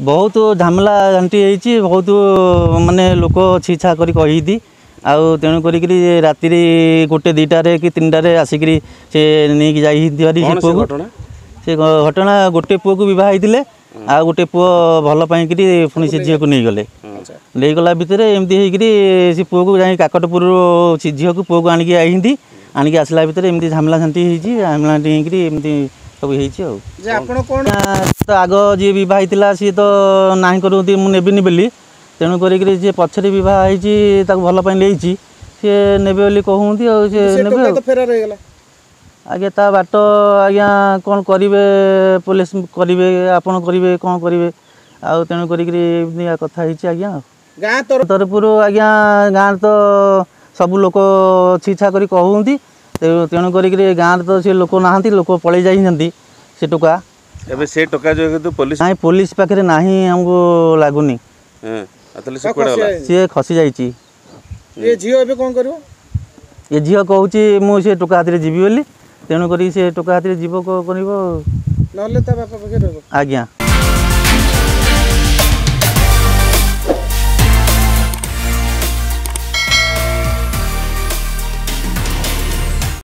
बहुत झमेला घंटी होती बहुत माने लोक छीछा करी कही आउ तेणु करी राति गोटे 2टारे कि 3टारे आसिक से नहीं जाई से घटना गोटे पुओ को बह होते आ गोटे पुओ भल पाई पुणी से झील को नहीं गले नहीं गला भितर एमती से पुओ को जाए काकटपुर झील को पुओ को आणिकी आई आणिकी आसला भितर एमती झमेला झांटी झमेला एमती सब तो आग जी बह सी तो ना करती मुझे नेबिनी बोली तेणु कर पछरे बहुत भल पाई नहीं सी ने कहते आज्ञा ता बाट आज्ञा कौन करेंगे पुलिस करेंगे आपन करेंगे कौन करेंगे आउ तेणु कर कथा आज्ञा गाँ तरफ आज्ञा गाँव तो सब लोक छीछा कर कहती तेणु कर गाँव तो सी लोक ना लोक पलि जाती से टोका से टोका जो पुलिस ना पुलिस पाखे ना हमको लगुनि सी खसी जाइए ये झील कहूँ मुझे टोका हाथ में जीवी बोली तेणुक से टोका हाथ में जीव कर आज्ञा।